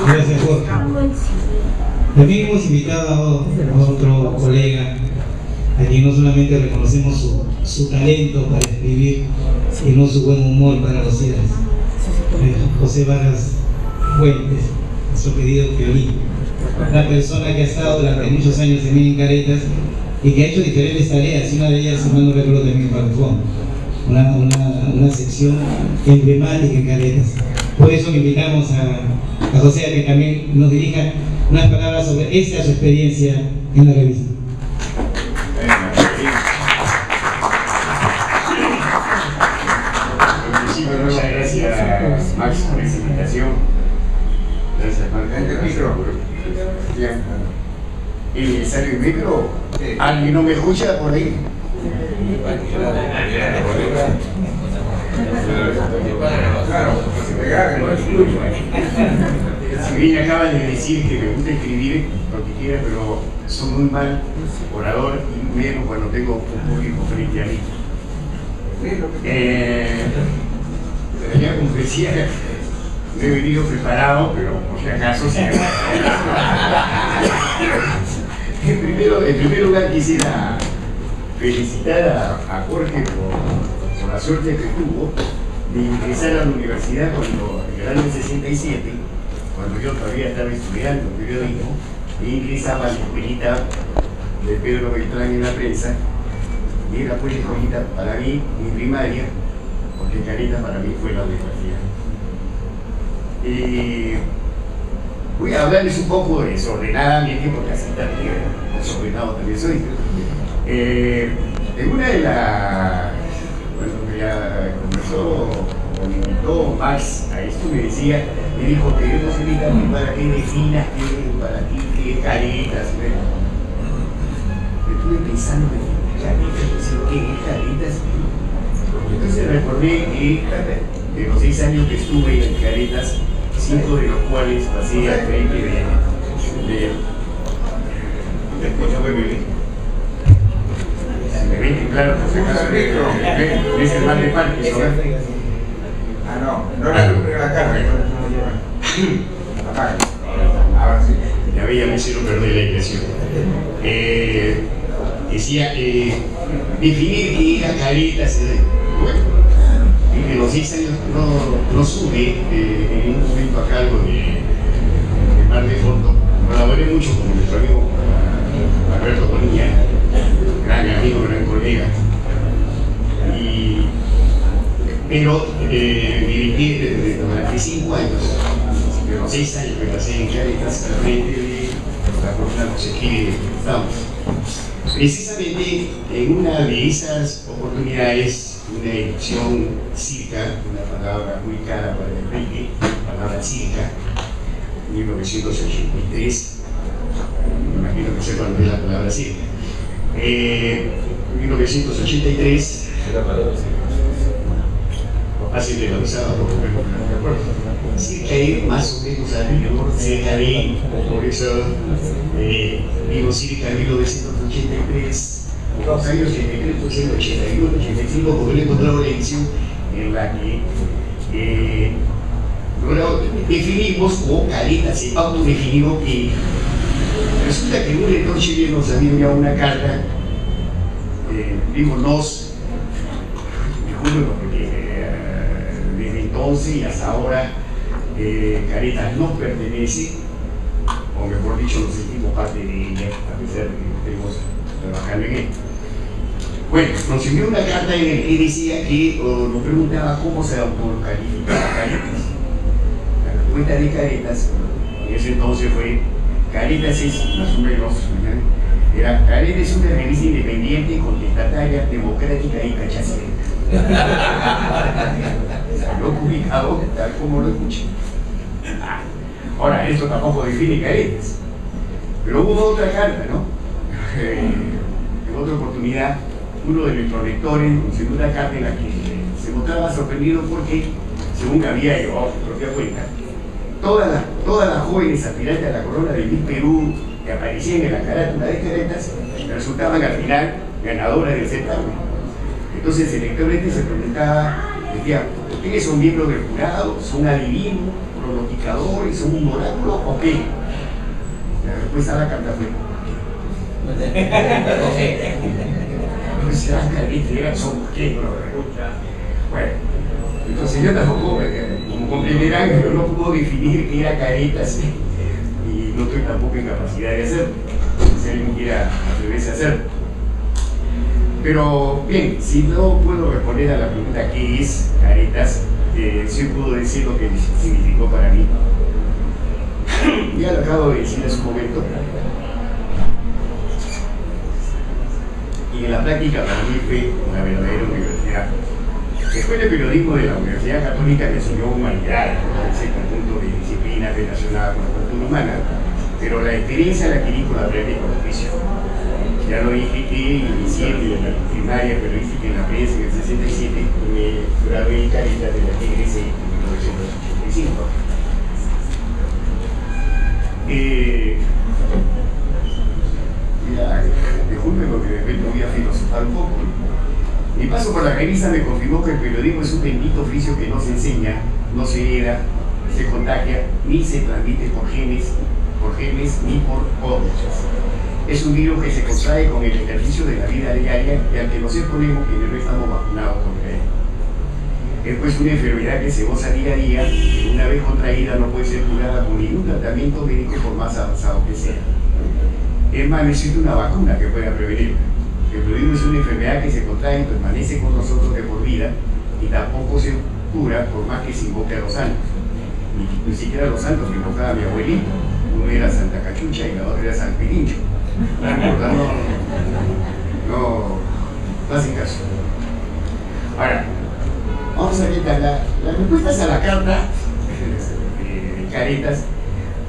Gracias, Jorge. También hemos invitado a otro colega a quien no solamente reconocemos su talento para escribir, sino su buen humor para los cierres. José Vargas Fuentes, nuestro querido Piolín, una persona que ha estado durante muchos años también en Caretas y que ha hecho diferentes tareas, y una de ellas, si mal no recuerdo, también en Parfón, una sección emblemática en Caretas. Por eso le invitamos a José a que también nos dirija unas palabras sobre esta su experiencia en la revista. Muchas gracias, Max, por esa invitación. Gracias, Max. ¿Sale el micro? ¿Alguien no me escucha por ahí? Si bien acaba de decir que me gusta escribir lo que quiera, pero soy muy mal orador y menos cuando tengo un público frente a mí. Ya como decía, no he venido preparado, pero por si acaso sí. En primer lugar quisiera felicitar a Jorge por la suerte que tuvo de ingresar a la universidad cuando en el año 67, cuando yo todavía estaba estudiando periodismo, y ingresaba a la escuelita de Pedro Beltrán en la prensa, y era pues la escuelita para mí, mi primaria, porque Caretas para mí fue la universidad. Voy a hablarles un poco desordenadamente, porque así también, desordenado también soy. En una de las, cuando ya comenzó, o me invitó Max a esto, me decía, me dijo, queremos invitarte para que definas qué es para ti, qué es Caretas. Estuve pensando en Caretas, ¿qué es Caretas? Entonces recordé que de los 6 años que estuve en Caretas, 5 de los cuales pasé al frente de si me ven claro, por si acaso, es el mal de parque, ¿no? No la luz de la cara, apaga. Ahora sí. Ya me hicieron perder la impresión. Decía, definir qué era Caretas, bueno. En los 6 años no sube en ningún momento a cargo de Mar de Fondo. Colaboré mucho con nuestro amigo Alberto Bonilla, gran amigo, gran colega. Pero dirigí durante 5 años, de los 6 años que pasé en Caretas, al frente de la columna que se escribe de Estamos. Precisamente en una de esas oportunidades, una elección circa, una palabra muy cara para Enrique, la palabra circa, 1983, me imagino que sé cuándo es la palabra circa. 1983, la palabra circa. Fácil de avisado, ¿de acuerdo? Circa es más o menos alrededor, cerca de, por eso digo circa 1983. Los años 83, 81, 85, porque he encontrado la edición en la que definimos, o Caretas se autodefinió, que resulta que un lector chileno nos había enviado una carta, digo nos, discúlpenlo porque desde entonces y hasta ahora Caretas nos pertenece, o mejor dicho, nos sentimos parte de ella, a pesar de que estemos trabajando en esto. Bueno, nos envió una carta en la que decía que nos preguntaba cómo se autocalificaba Caretas. La respuesta de Caretas en ese entonces fue: Caretas es, más o menos, era Caretas es una revista independiente, contestataria, democrática y cachacera. Salió publicado tal como lo escuché. Ahora, esto tampoco define Caretas. Pero hubo otra carta, ¿no? En otra oportunidad, uno de nuestros lectores nos envió una carta en la que se mostraba sorprendido porque, según había llevado a su propia cuenta, todas las jóvenes aspirantes a la corona de Miss Perú que aparecían en la carátula de Caretas resultaban al final ganadoras del certamen. Entonces el lector se preguntaba, decía, ¿ustedes son miembros del jurado? ¿Son adivinos? pronosticadores o un oráculo o qué? La respuesta a la carta fue no sé, las características son qué, bueno, entonces yo tampoco, como comprenderán, yo no puedo definir qué era caretas y no estoy tampoco en capacidad de hacerlo, si alguien quiera atreverse a hacerlo. Pero bien, si no puedo responder a la pregunta qué es caretas, sí puedo decir lo que significó para mí. Ya lo acabo de decir en su momento. Y en la práctica para mí fue una verdadera universidad. Después del periodismo de la Universidad Católica me enseñó humanidad, ese conjunto de disciplinas relacionadas con la cultura humana, pero la experiencia la adquirí con la práctica y con el oficio. Ya lo dije que inicié en la primaria periodística en la prensa en el 67 y me gradué en Caritas de la TGC en 1985. Disculpe porque de repente voy a filosofar un poco. Mi paso por la revista me confirmó que el periodismo es un bendito oficio que no se enseña, no se hereda, se contagia, ni se transmite por genes ni por óvulos. Es un virus que se contrae con el ejercicio de la vida diaria y al que nos exponemos quienes no estamos vacunados contra él. Es pues una enfermedad que se goza día a día y una vez contraída no puede ser curada con ningún tratamiento médico por más avanzado que sea. Es más, no existe una vacuna que pueda prevenirla. El periodismo es una enfermedad que se contrae y permanece con nosotros de por vida y tampoco se cura por más que se invoque a los santos. Ni siquiera los santos que invocaba mi abuelito. Uno era Santa Cachucha y la otra era San Pirincho. No hacen caso. Ahora, vamos a ver las respuestas a la carta de Caretas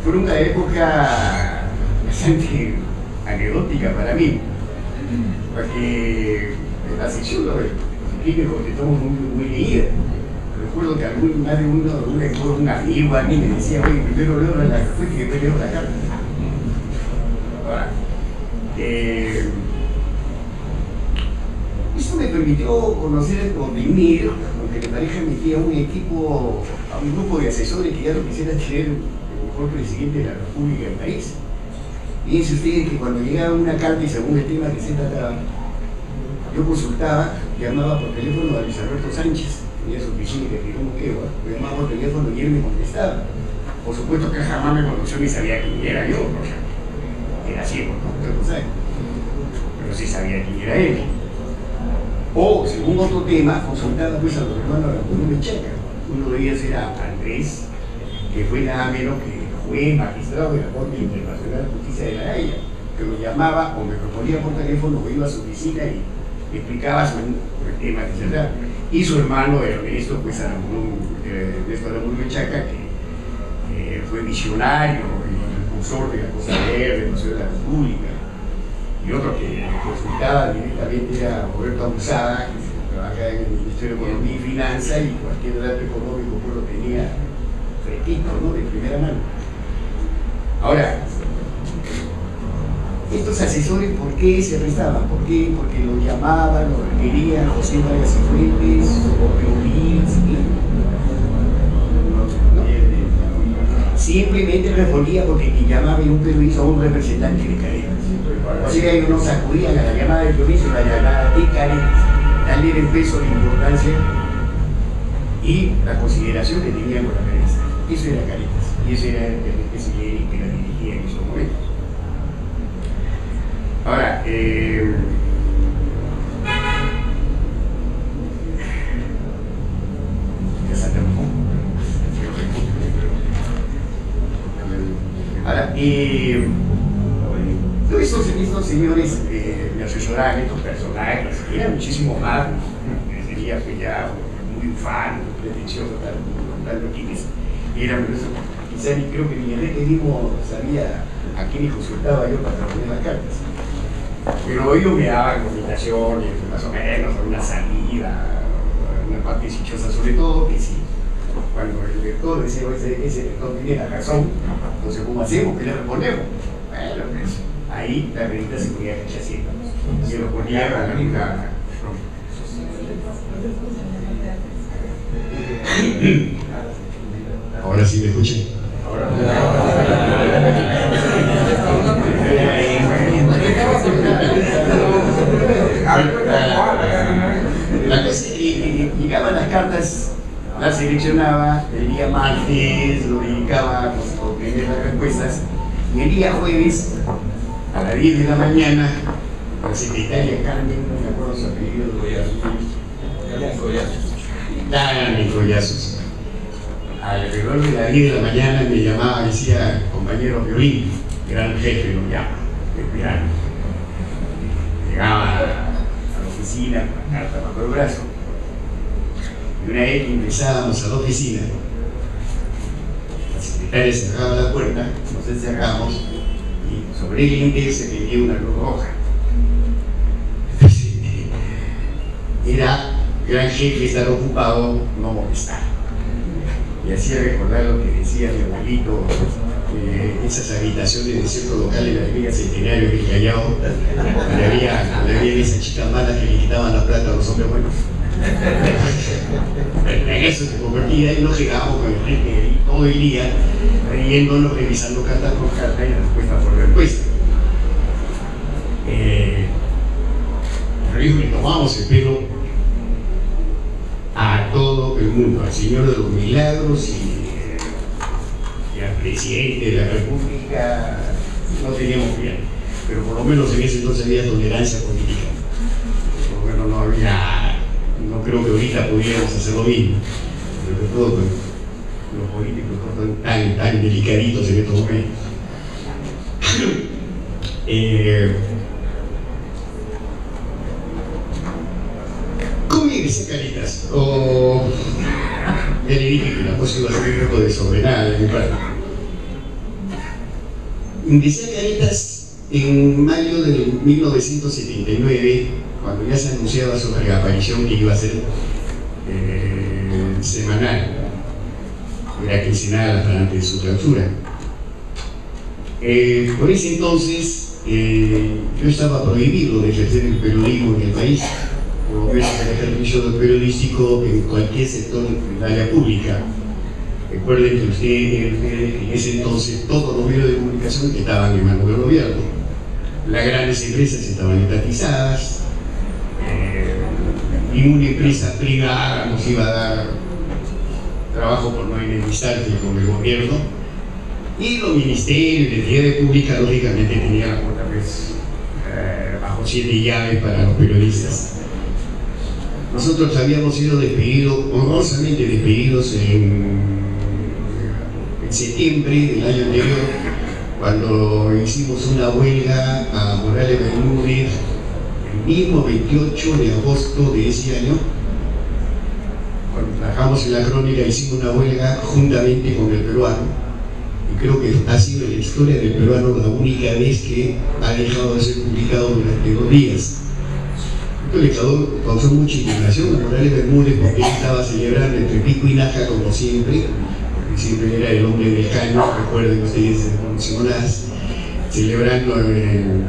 fueron una época bastante anecdótica para mí, porque la sección de los estamos muy leída. Recuerdo que más de un amigo a mí me decía, oye, primero leo la respuesta y después leo la carta. Ahora, esto me permitió conocer o reunir, aunque me pareja mi tía, a un grupo de asesores que ya lo quisiera tener el mejor presidente de la República del país. Fíjense ustedes que cuando llegaba una carta y según el tema que se trataba, yo consultaba, llamaba por teléfono a Luis Alberto Sánchez, tenía su oficina que firmó Moquegua, lo llamaba por teléfono y él me contestaba. Por supuesto que jamás me conoció ni sabía quién era yo, era ciego, ¿no? Pero sí sabía quién era él. O, según otro tema, consultaba pues a los hermanos Ramón Menchaca. Uno de ellos era Andrés, que fue nada menos que juez magistrado de la Corte Internacional de Justicia de La Haya, que lo llamaba o me proponía por teléfono o iba a su oficina y explicaba sobre el tema que se trataba. Y su hermano Ernesto, pues Ernesto Ramón Menchaca, que fue visionario y impulsor de la Cosa Verde, del Museo de la República. Y otro que consultaba directamente era Roberto Abusada, que trabaja en el Ministerio de Economía y Finanzas y cualquier dato económico pues lo tenía fresquito, ¿no? De primera mano. Ahora, estos asesores, ¿por qué se prestaban? ¿Por qué? Porque lo llamaban, lo requerían José Vargas y Fuentes, o Peolín, simplemente respondía porque quien llamaba era un periodista o un representante de Caretas. O sea, ellos no sacudían a la llamada del periodista, la llamada de Caretas, darle el peso, la importancia y la consideración que tenían con la Caretas. Eso era Caretas, y eso era el presidente que la dirigía en esos momentos. Ahora, ya salta un poco. Ahora, todos estos señores me asesoraban, estos personajes, que eran muchísimo más, sería pues ya muy ufano, muy pretencioso, tal quiénes eran, quizá ni creo que ni Enrique mismo sabía a quién consultaba yo para poner las cartas. Pero ellos me daban comunicaciones, más o menos, una salida, una parte dichosa, sobre todo que sí. Cuando el lector decía, ese lector tiene la razón, entonces ¿cómo hacemos? ¿Qué le respondemos? Bueno, pues ahí la revista se ponía cachacita, se lo ponía a la misma. Ahora sí me escuché. La cosa es que llegaban las cartas, las seleccionaba el día martes, lo dedicaba a obtener las respuestas, y el día jueves, a las 10 de la mañana, la secretaria Carmen, no me acuerdo su apellido, Carmen Collazos, alrededor de las 10 de la mañana me llamaba y decía: compañero Violín, gran jefe lo llama, el verano. Llegaba a la oficina con la carta bajo el brazo, y una vez que ingresábamos a la oficina, la secretaria cerraba la puerta, nos encerramos, y sobre el índice se veía una luz roja. Entonces, era gran jefe estar ocupado, no molestar. Y hacía recordar lo que decía mi abuelito, esas habitaciones de cierto local en la avenida Centenario del Callao, donde había esas chicas malas que le quitaban la plata a los hombres buenos. En eso se convertía y nos llegábamos con el jefe todo el día, riéndonos, revisando carta por carta y respuesta por respuesta. Le tomamos el pelo a todo el mundo, al Señor de los Milagros y al presidente de la República. No teníamos bien, pero por lo menos en ese entonces había tolerancia política. Por lo menos no había, no creo que ahorita pudiéramos hacer lo mismo, sobre todo con los políticos tan delicaditos en estos momentos. ¿Cómo ingresé a Caritas? Ya le dije que la cosa iba a ser algo desordenada de mi parte. Ingresé a Caritas en mayo de 1979, cuando ya se anunciaba su reaparición, que iba a ser semanal, era quincenal hasta antes de su clausura. Por ese entonces yo estaba prohibido de ejercer el periodismo en el país, por lo menos el ejercicio del periodístico en cualquier sector del área pública. Recuerden que ustedes en ese entonces todos los medios de comunicación estaban en manos del gobierno. Las grandes empresas estaban estatizadas, ninguna empresa privada nos iba a dar trabajo por no enemistarse con el gobierno, y los ministerios y la entidad pública lógicamente tenían la puerta bajo 7 llaves para los periodistas. Nosotros habíamos sido despedidos, honrosamente despedidos en septiembre del año anterior, cuando hicimos una huelga a Morales Bermúdez el mismo 28 de agosto de ese año. Cuando trabajamos en la crónica hicimos una huelga juntamente con el peruano, y creo que ha sido en la historia del peruano la única vez que ha dejado de ser publicado durante 2 días. Esto le causó mucha indignación a Morales Bermúdez, porque él estaba celebrando entre pico y naja como siempre, porque siempre era el hombre del caño, recuerden ustedes en Simonas, celebrando en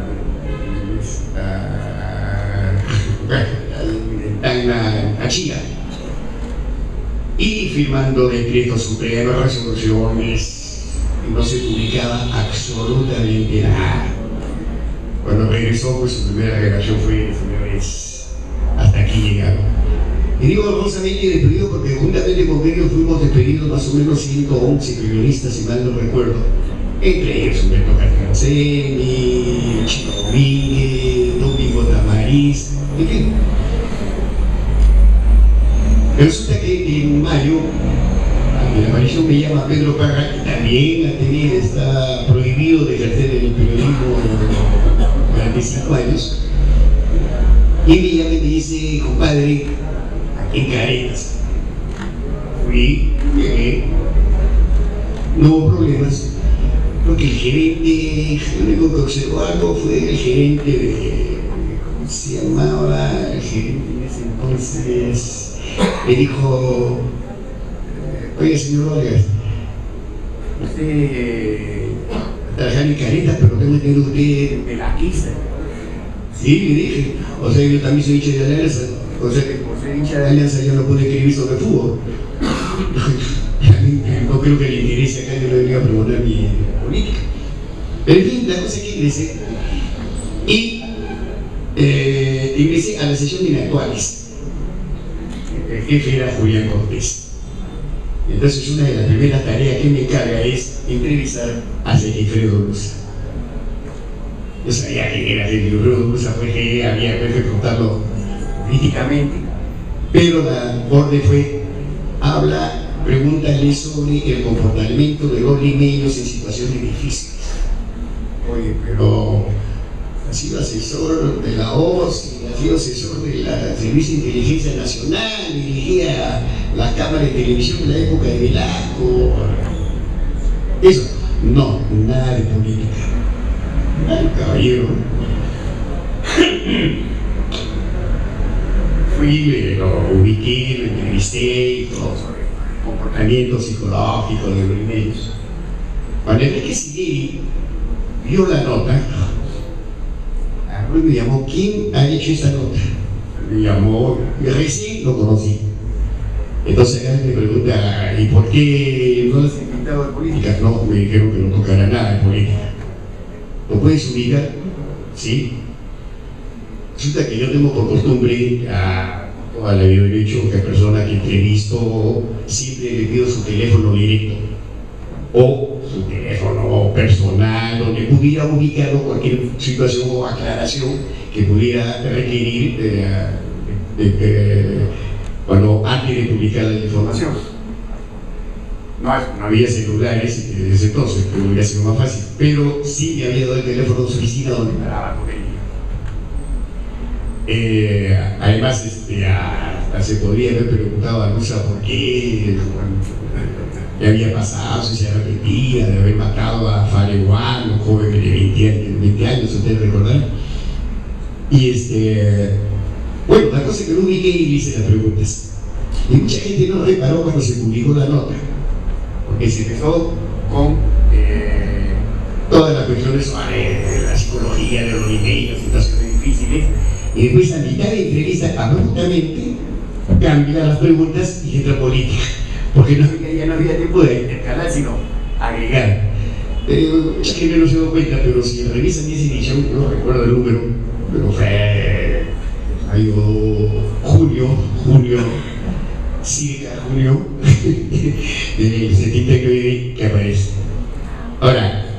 China, y firmando decretos supremos, resoluciones, y no se publicaba absolutamente nada. Cuando regresó, pues su primera reacción fue: señores, hasta aquí llegaron. Y digo honrosamente despedido porque juntamente con ellos fuimos despedidos más o menos 111 periodistas, si mal no recuerdo, entre ellos Humberto Carcanceni, Chino Domínguez, Domingo Tamariz, en fin. Resulta que en mayo, la aparición me llama Pedro Parra, que también está prohibido de ejercer el periodismo durante 5 años, y me llama y me dice: compadre, aquí en Caretas. Fui, llegué, no hubo problemas, porque el gerente, lo único que observó algo fue el gerente de, ¿cómo se llamaba? El gerente en ese entonces me dijo: oye, señor Vargas, usted trabaja en Caretas, pero tengo entendido usted velasquista. Sí, le dije. O sea, yo también soy hincha de Alianza. O sea que por ser hincha de Alianza yo no puedo escribir sobre fútbol. No creo que le interese acá, yo le venía a preguntar mi política. Pero en fin, la cosa es que ingresé y ingresé a la sesión de inactuales. El jefe era Julián Cortés. Entonces una de las primeras tareas que me encarga es entrevistar a Sigifredo Luza. Yo sabía quién era Sigifredo Luza, pues que había que contarlo críticamente, pero la orden fue: pregúntale sobre el comportamiento de los limeños en situaciones difíciles. Oye, pero ha sido asesor de la OSI, ha sido asesor del Servicio de Inteligencia Nacional, dirigía las cámaras de televisión en la época de Velasco. Eso, no, nada de política. Ay, caballero. Fui, lo ubiqué, lo entrevisté y todo sobre el comportamiento psicológico de los limeños. Cuando Enrique Siguiri vio la nota, me llamó: ¿quién ha hecho esta nota? Me llamó, y recién lo conocí. Entonces él me pregunta: ¿y por qué no has invitado a política? No, me dijeron que no tocará nada de política. ¿Lo puedes ubicar? Sí. Resulta que yo tengo por costumbre a toda la vida derecho que a persona que entrevisto siempre le pido su teléfono directo o su teléfono personal, donde pudiera ubicarlo cualquier situación o aclaración que pudiera requerir antes de publicar la información. No había celulares desde ese entonces, que hubiera sido más fácil, pero sí me había dado el teléfono de su oficina donde paraba con él. Además, hasta se podría haber preguntado a Luza por qué, qué había pasado, si se arrepentía de haber matado a Fareguán, un joven de 20 años, ustedes recordarán. Y bueno, la cosa es que lo ubiqué y le hice las preguntas. Y mucha gente no reparó cuando se publicó la nota, porque se empezó con todas las cuestiones sobre la psicología de los limeños, situaciones difíciles, y después a mitad de entrevista abruptamente cambia las preguntas y entra política, porque ya no había tiempo de intercalar, sino agregar. Mucha gente no se dio cuenta, pero si revisan esa edición, no recuerdo el número, pero fue junio, circa junio del 79 que aparece. Ahora,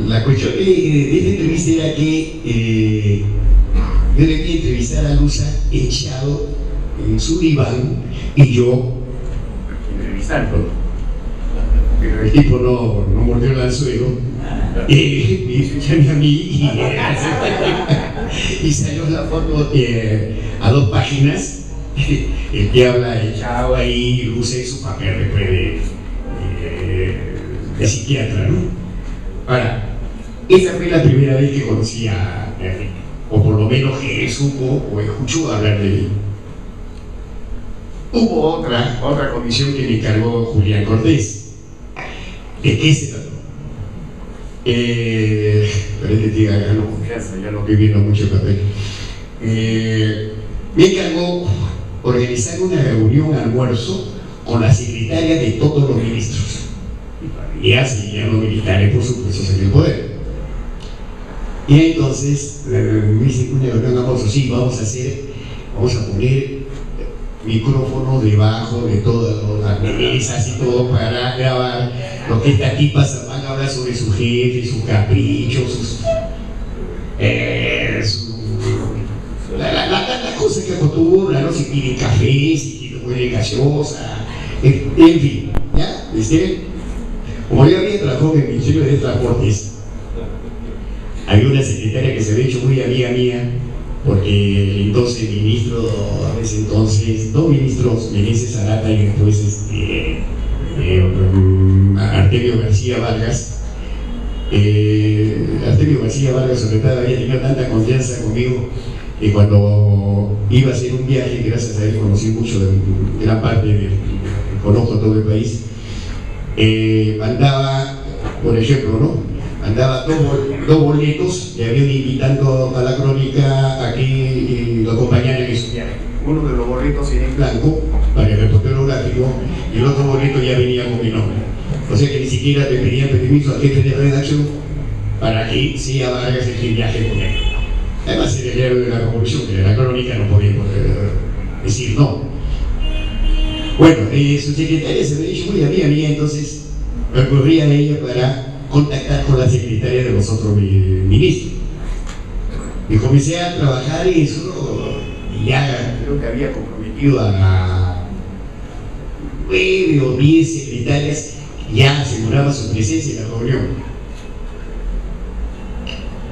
la cuestión de esta entrevista era que yo debía entrevistar a Luza echado en su diván y yo entrevistándolo. Pero el tipo no mordió el anzuelo y me hizo echarme a mí y salió la foto a 2 páginas. El que habla echado ahí, luce su papel después de psiquiatra, ¿no? Ahora, esa fue la primera vez que conocí a Enrique, o por lo menos que él supo o escuchó hablar de mí. Hubo otra comisión que me encargó Julián Cortés. ¿De qué se trató? Ya no estoy viendo mucho el papel. Me encargó organizar una reunión, almuerzo, con la secretaria de todos los ministros. Y así ya los militares, por supuesto, en el poder. Y entonces me dice: sí, vamos a poner micrófonos debajo de todas las mesas y todo para grabar lo que estas tipas van a hablar sobre su jefe, sus caprichos, las cosas que acostumbran, ¿no? Si piden café, si quieren gaseosa, en fin, ¿ya? Como yo había trabajado en el Ministerio de Transportes, había una secretaria que se había hecho muy amiga mía, porque el entonces ministro, a veces entonces, 2 ministros, Meneses Arata y después Artemio García Vargas, sobre todo, había tenido tanta confianza conmigo que cuando iba a hacer un viaje, gracias a él conocí mucho de gran parte, conozco todo el país, mandaba, por ejemplo, ¿no? Mandaba 2 boletos, le habían invitando a la crónica a que lo acompañara en su viaje. Uno de los boletos era en blanco, para el reportero gráfico, y el otro boleto ya venía con mi nombre. O sea que ni siquiera le pedían permiso al jefe de redacción para que sea Vargas el que viaje con él. Además era el diario de la Revolución, que era la crónica, no podía decir no. Bueno, su secretaria se me dijo muy amiga mía, entonces recurría a ella para contactar con la secretaria de los otros ministros. Y comencé a trabajar en eso, y ya creo que había comprometido a 9 o 10 secretarias, ya aseguraba su presencia en la reunión.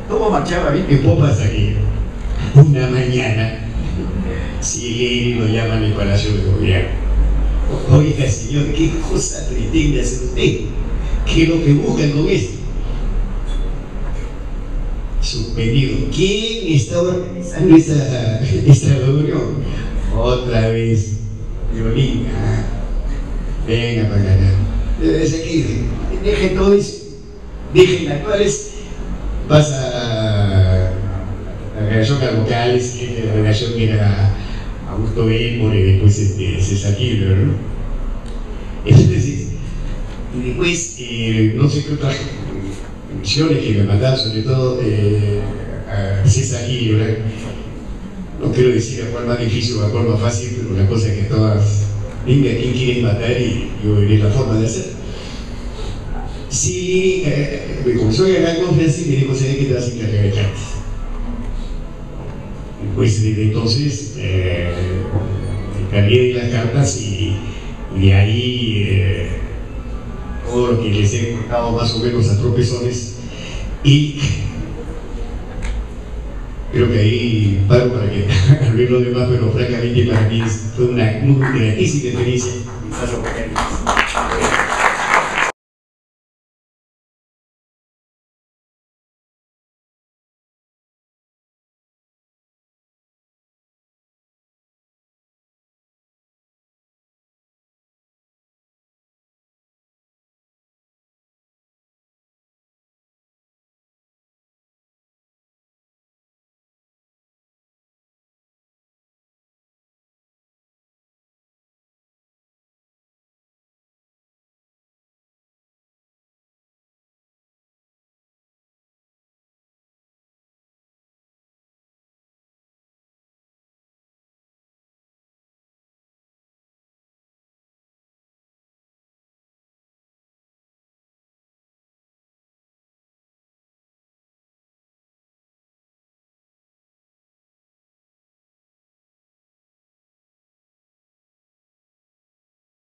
¿Cómo marchaba bien? En popa hasta que una mañana, si lo llaman en el Palacio de Gobierno. Oiga, señor, ¿qué cosa pretende hacer usted? ¿Qué es lo que buscan con esto? Suspendido. ¿Quién está organizando esta reunión? Otra vez, Violín. Venga para acá. Desde aquí, dejen todo eso, dejen actuales, pasa a la relación a locales, que la relación era Augusto Belmore y después César Kirchner, ¿no? Entonces, y después, no sé qué otras misiones que me mandaban, sobre todo a César Kirchner, no quiero decir a cuál más difícil o a cuál más fácil, pero la cosa es que todas, venga, ¿quién quieres matar? Y yo veré la forma de hacer. Sí, me comenzó a ganar confianza y me dijo, ¿sabes qué te vas a encargar de cartas? Pues desde entonces me encargué de las cartas y de ahí todo lo que les he contado más o menos a tropezones, y creo que ahí paro para que al ver lo demás, pero francamente para mí fue una muy gratísima experiencia.